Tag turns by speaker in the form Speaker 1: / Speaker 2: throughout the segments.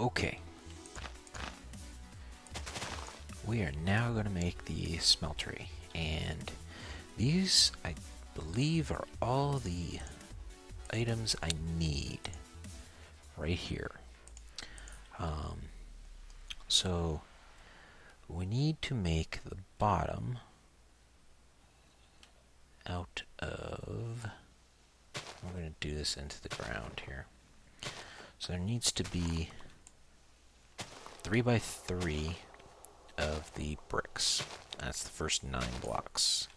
Speaker 1: Okay. We are now going to make the Smeltery, and these, I believe, are all the items I need right here. So we need to make the bottom out of, we're going to do this into the ground here. So there needs to be 3 by 3 of the bricks. That's the first 9 blocks.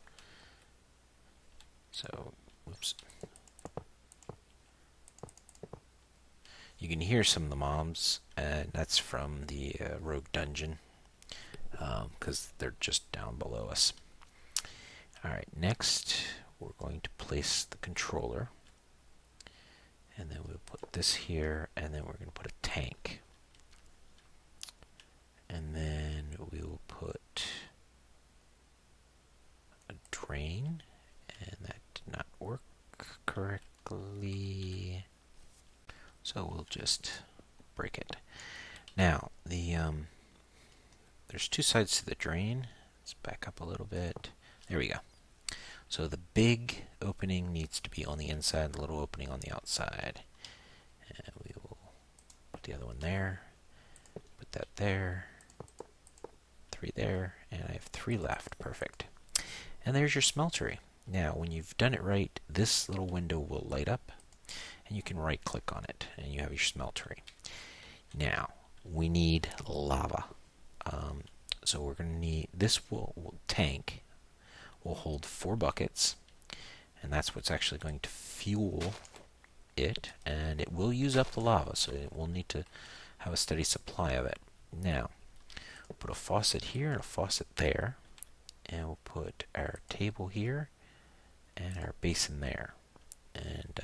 Speaker 1: So, whoops. You can hear some of the mobs, and that's from the rogue dungeon, because they're just down below us. Alright, next we're going to place the controller, and then we'll put this here, and then we're going to put a tank. And then we will put a drain, and that did not work correctly. So we'll just break it. Now, there's 2 sides to the drain. Let's back up a little bit. There we go. So the big opening needs to be on the inside, the little opening on the outside. And we will put the other one there. Put that there. 3 there, and I have 3 left. Perfect. And there's your Smeltery. Now, when you've done it right, this little window will light up, and you can right-click on it, and you have your Smeltery. Now, we need lava. So we're going to need, this tank will hold 4 buckets, and that's what's actually going to fuel it, and it will use up the lava, so it will need to have a steady supply of it. Now, we'll put a faucet here and a faucet there, and we'll put our table here and our basin there, and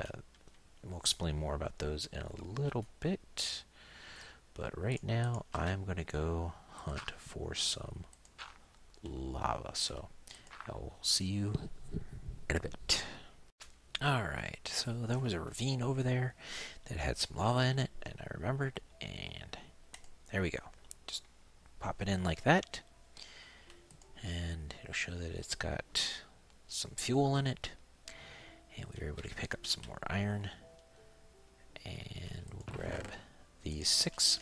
Speaker 1: we'll explain more about those in a little bit. But right now I'm going to go hunt for some lava, so I will see you in a bit. Alright, so there was a ravine over there that had some lava in it, and I remembered, and there we go. Just pop it in like that, and it'll show that it's got some fuel in it, and we were able to pick up some more iron, and we'll grab these 6.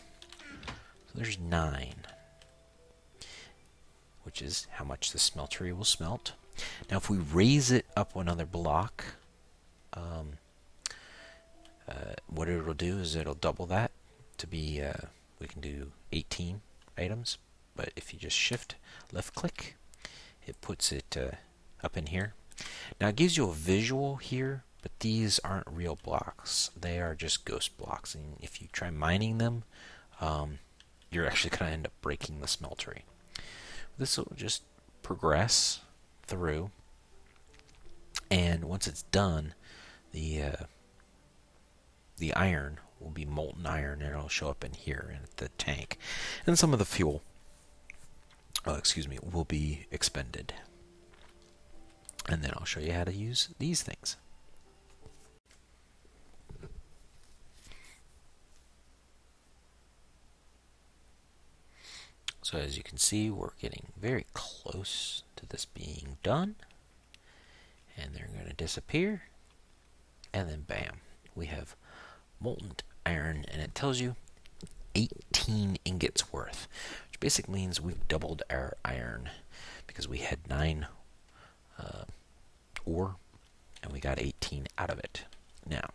Speaker 1: So there's 9, which is how much the Smeltery will smelt. Now if we raise it up another block, what it'll do is it'll double that to be, we can do 18 items, but if you just shift left click, it puts it up in here. Now it gives you a visual here, but these aren't real blocks. They are just ghost blocks, and if you try mining them, you're actually going to end up breaking the Smeltery. This will just progress through, and once it's done, the iron will be molten iron, and it'll show up in here in the tank, and some of the fuel, will be expended. And then I'll show you how to use these things. So as you can see, we're getting very close to this being done. And they're going to disappear. And then bam, we have molten iron, and it tells you 18 ingots worth, which basically means we've doubled our iron, because we had 9 ore, and we got 18 out of it. Now,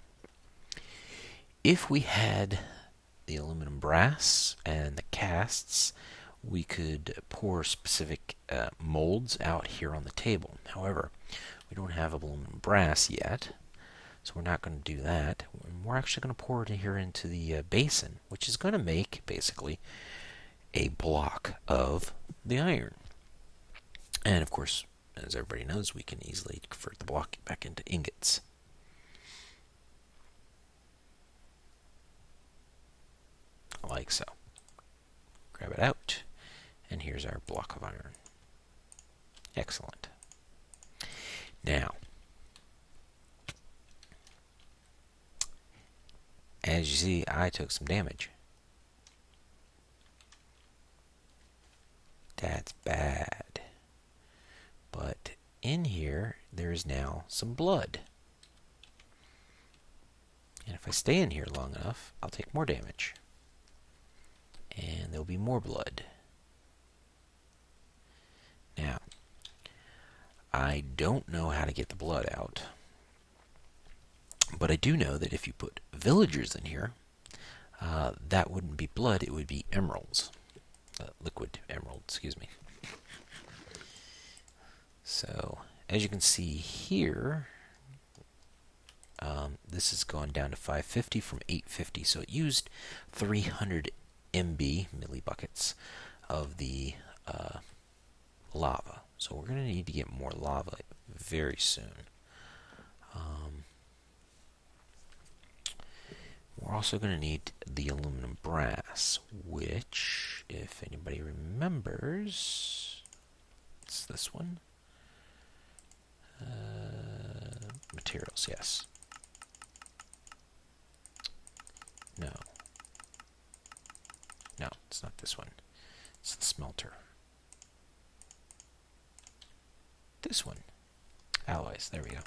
Speaker 1: if we had the aluminum brass and the casts, we could pour specific molds out here on the table. However, we don't have aluminum brass yet, so we're not going to do that. We're actually going to pour it here into the basin, which is going to make, basically, a block of the iron. And, of course, as everybody knows, we can easily convert the block back into ingots. Like so. Grab it out, and here's our block of iron. Excellent. Now, as you see, I took some damage. That's bad. But in here, there is now some blood. And if I stay in here long enough, I'll take more damage. And there'll be more blood. Now, I don't know how to get the blood out. But I do know that if you put villagers in here, that wouldn't be blood, it would be emeralds. Liquid emerald, excuse me. So, as you can see here, this has gone down to 550 from 850, so it used 300 MB, millibuckets, of the lava. So we're going to need to get more lava very soon. We're also going to need the aluminum brass, which, if anybody remembers, it's this one. Materials, yes. No. No, it's not this one. It's the smelter. This one. Alloys, there we go.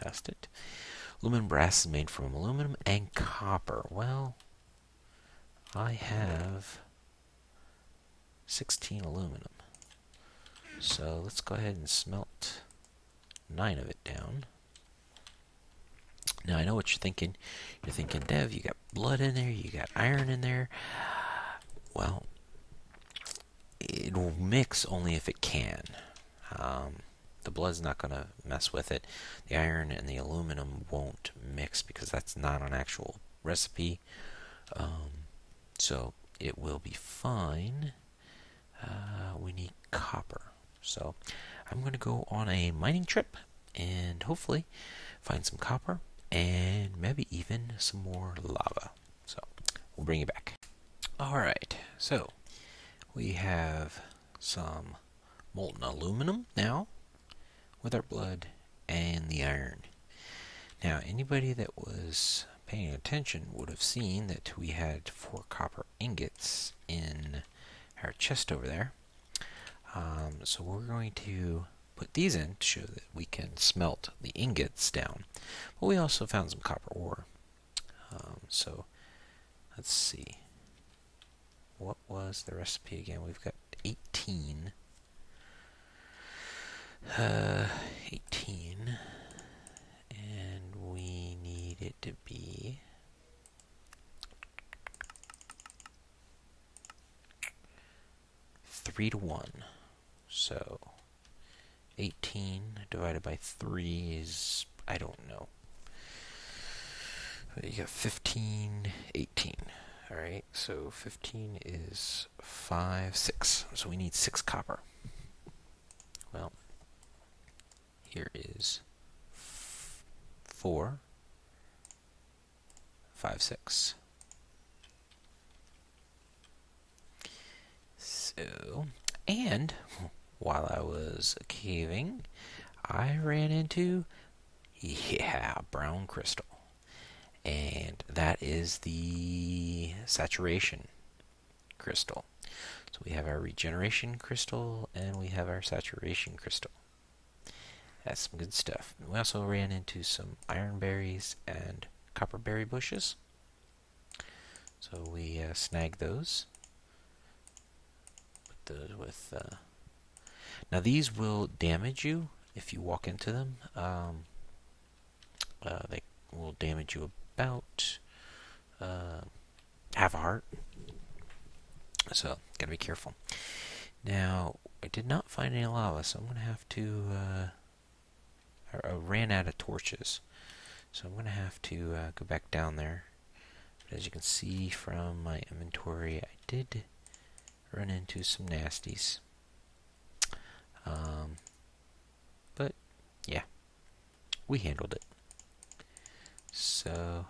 Speaker 1: Passed it. Aluminum brass is made from aluminum and copper. Well, I have 16 aluminum. So let's go ahead and smelt 9 of it down. Now I know what you're thinking. You're thinking, Dev, you got blood in there, you got iron in there. Well, it'll mix only if it can. The blood's not going to mess with it. The iron and the aluminum won't mix because that's not an actual recipe. So it will be fine. We need copper. So I'm going to go on a mining trip and hopefully find some copper and maybe even some more lava. So we'll bring you back. Alright, so we have some molten aluminum now with our blood and the iron. Now anybody that was paying attention would have seen that we had 4 copper ingots in our chest over there. So we're going to put these in to show that we can smelt the ingots down. But we also found some copper ore. So let's see. What was the recipe again? We've got 18. 18. And we need it to be 3 to 1. So 18 divided by 3 is, I don't know. You got 15, 18. Alright, so 15 is 5, 6. So we need 6 copper. Well, here is 4, 5, 6. So, and while I was caving, I ran into, brown crystal. And that is the saturation crystal. So we have our regeneration crystal and we have our saturation crystal. That's some good stuff. We also ran into some iron berries and copper berry bushes. So we snagged those. Put those with... Now these will damage you if you walk into them. They will damage you about half a heart. So, gotta be careful. Now, I did not find any lava, so I'm gonna have to... I ran out of torches. So I'm gonna have to go back down there. But as you can see from my inventory, I did run into some nasties. But, yeah. We handled it. So,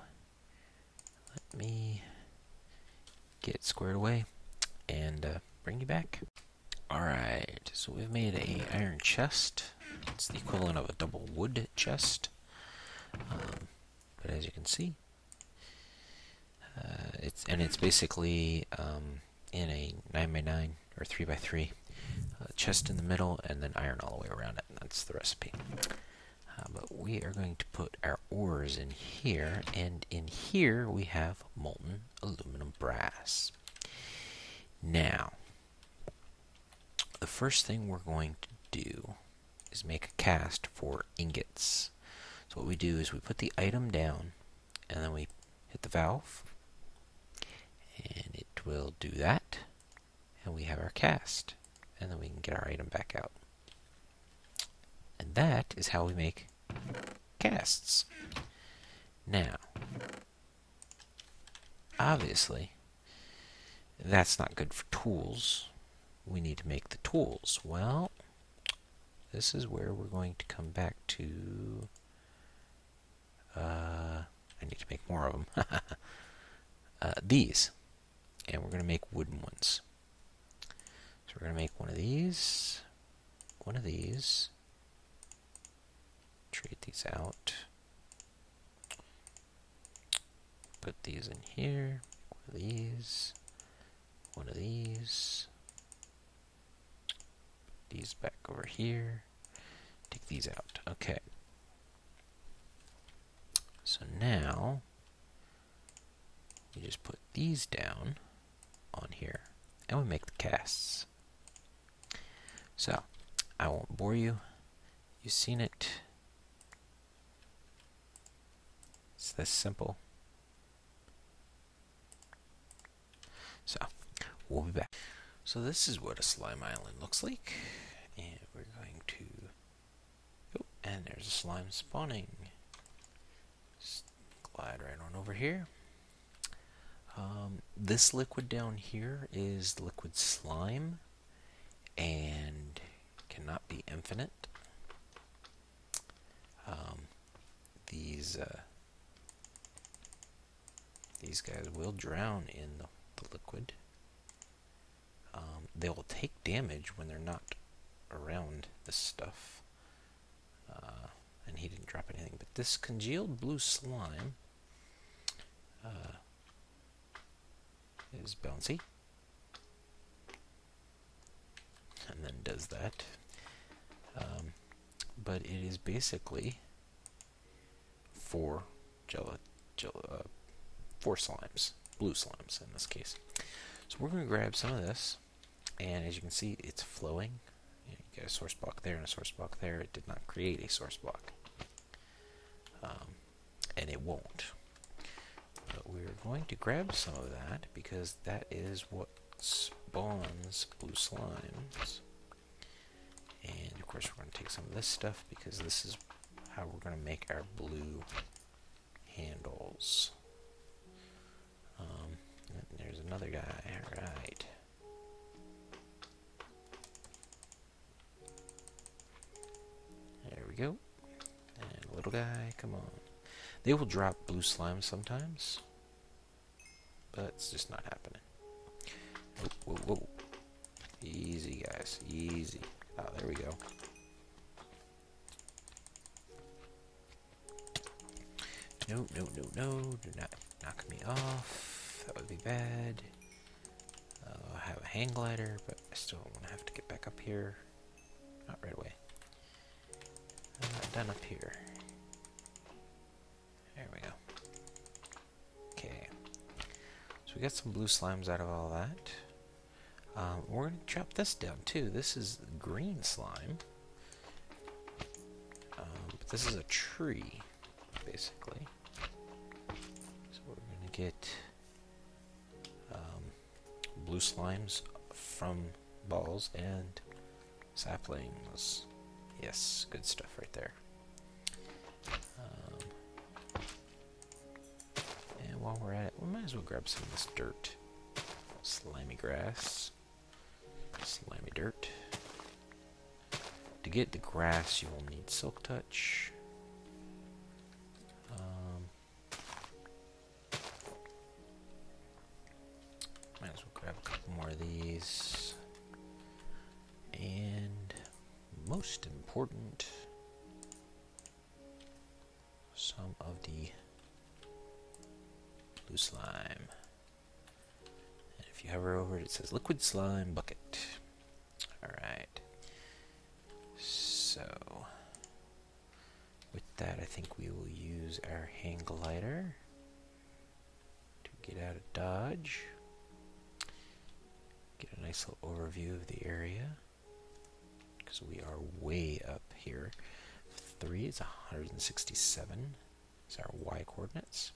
Speaker 1: let me get squared away and bring you back. Alright, so we've made an iron chest. It's the equivalent of a double wood chest. But as you can see, it's basically in a 9x9 or 3x3 chest in the middle, and then iron all the way around it. And that's the recipe. But we are going to put our ores in here, and in here we have molten aluminum brass. Now, the first thing we're going to do is make a cast for ingots. So what we do is we put the item down, and then we hit the valve, and it will do that, and we have our cast, and then we can get our item back out. And that is how we make casts. Now, obviously, that's not good for tools. We need to make the tools. Well, this is where we're going to come back to... I need to make more of them. These. And we're going to make wooden ones. So we're going to make one of these, trade these out, put these in here, one of these, put these back over here, take these out. Okay. So now, we just put these down on here, and we make the casts. So, I won't bore you. You've seen it. It's this simple. So, we'll be back. So this is what a slime island looks like. And we're going to... Oh, and there's a slime spawning. Just glide right on over here. This liquid down here is liquid slime, and cannot be infinite. These guys will drown in the liquid. They will take damage when they're not around this stuff. And he didn't drop anything, but this congealed blue slime is bouncy, and then does that. But it is basically four slimes, blue slimes in this case. So we're going to grab some of this, and as you can see, it's flowing. You get a source block there and a source block there. It did not create a source block, and it won't. But we're going to grab some of that because that is what spawns blue slimes. And of course, we're going to take some of this stuff because this is how we're going to make our blue handles. And there's another guy. Alright. There we go. And a little guy, come on. They will drop blue slime sometimes, but it's just not happening. Whoa, whoa, whoa. Easy, guys. Easy. Oh, there we go. No, no, no, no. Do not knock me off. That would be bad. I have a hang glider, but I still want to have to get back up here. Not right away. Done up here. There we go. Okay. So we got some blue slimes out of all that. We're going to chop this down too. This is green slime. But this is a tree, basically. So we're going to get blue slimes from balls and saplings. Yes, good stuff right there. And while we're at it, we might as well grab some of this dirt. Slimy grass. Slimy dirt. To get the grass, you will need silk touch. Might as well grab a couple more of these. And most important, some of the blue slime. And if you hover over it, it says liquid slime bucket. think we will use our hang glider to get out of dodge. Get a nice little overview of the area, because we are way up here. 3 is 167. Is our Y coordinates.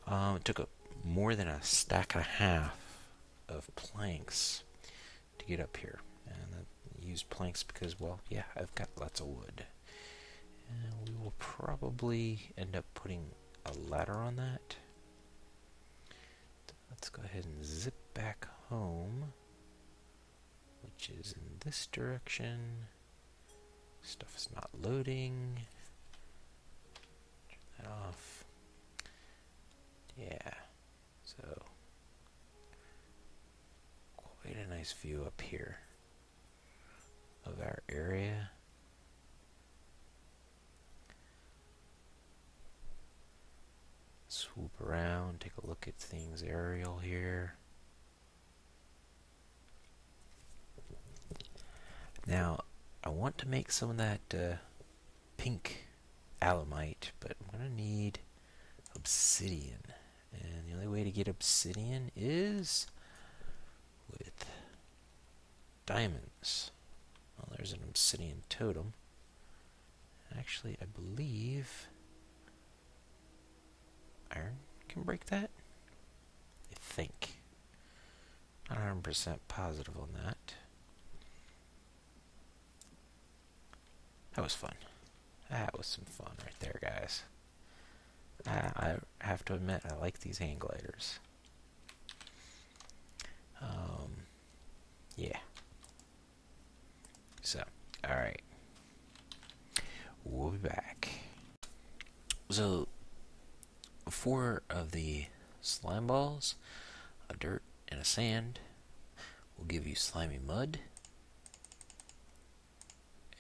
Speaker 1: It took more than a stack and a half of planks to get up here. And I used planks because, well, yeah, I've got lots of wood. And we will probably end up putting a ladder on that. Let's go ahead and zip back home, which is in this direction. Stuff is not loading. Turn that off. Yeah, so quite a nice view up here of our area. Swoop around, take a look at things aerial here. Now, I want to make some of that pink alamite, but I'm going to need obsidian. And the only way to get obsidian is with diamonds. Well, there's an obsidian totem. Actually, I believe iron can break that? I think. Not 100% positive on that. That was fun. That was some fun right there, guys. I have to admit, I like these hang gliders. Yeah. So, alright. We'll be back. So, 4 of the slime balls, a dirt, and a sand will give you slimy mud.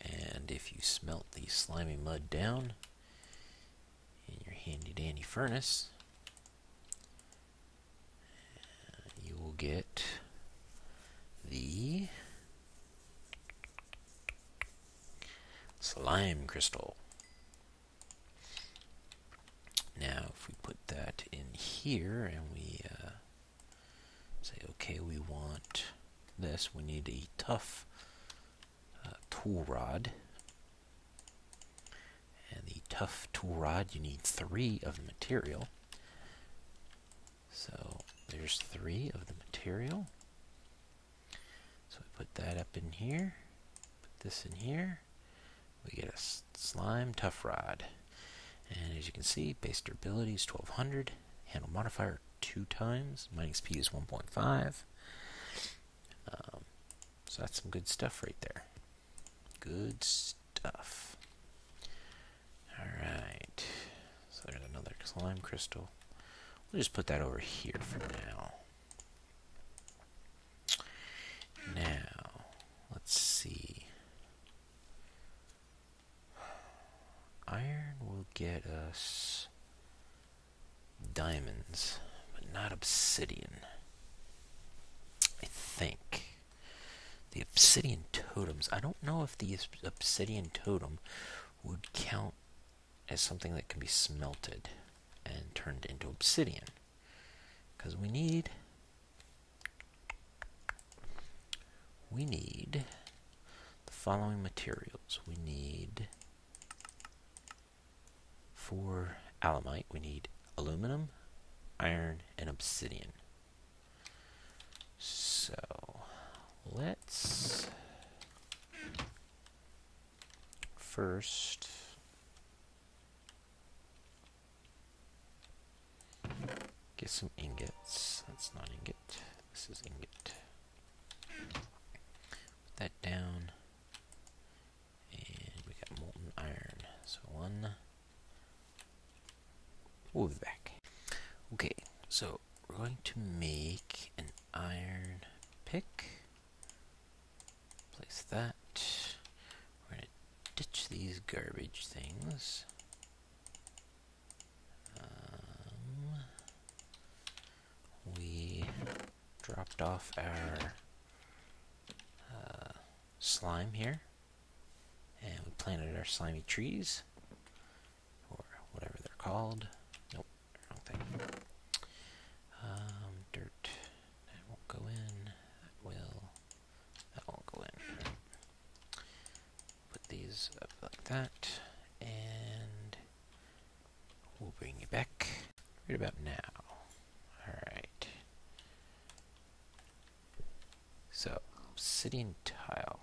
Speaker 1: And if you smelt the slimy mud down in your handy dandy furnace, you will get the slime crystal. Now, if we put that in here and we say, okay, we want this, we need a tough tool rod. And the tough tool rod, you need 3 of the material. So there's 3 of the material. So we put that up in here, put this in here, we get a slime tough rod. And as you can see, base durability is 1200, handle modifier 2 times, mining speed is 1.5. So that's some good stuff right there. Good stuff. Alright, so there's another slime crystal. We'll just put that over here for now. Now, let's see. Iron will get us diamonds, but not obsidian. I think. The obsidian totems, I don't know if the obsidian totem would count as something that can be smelted and turned into obsidian. Because we need the following materials. We need, for alamite, we need aluminum, iron, and obsidian. So let's first get some ingots. That's not ingot. This is ingot. Put that down. And we got molten iron. So 1. We'll be back. Okay, so we're going to make an iron pick. Place that. We're going to ditch these garbage things. We dropped off our slime here, and we planted our slimy trees for called? Nope, wrong thing. Dirt. That won't go in. That will. That won't go in. Right. Put these up like that, and we'll bring you back right about now. Alright. So, obsidian tile.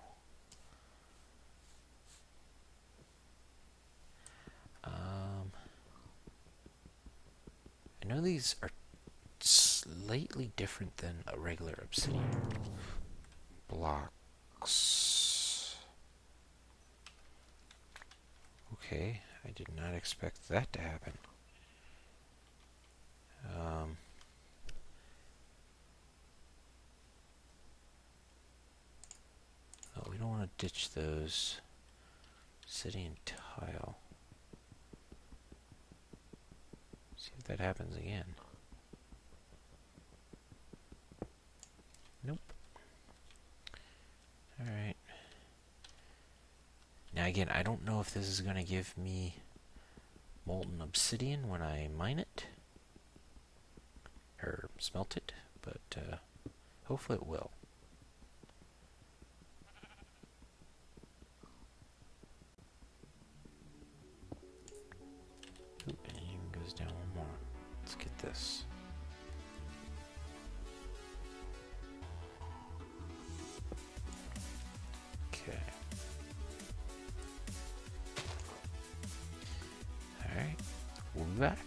Speaker 1: I know these are slightly different than a regular obsidian blocks. Okay, I did not expect that to happen. Oh, we don't want to ditch those obsidian tile. See if that happens again. Nope. Alright. Now again, I don't know if this is going to give me molten obsidian when I mine it. Or smelt it, but hopefully it will. Ooh, and it even goes down one more. Let's get this. Okay. Alright, we'll be back.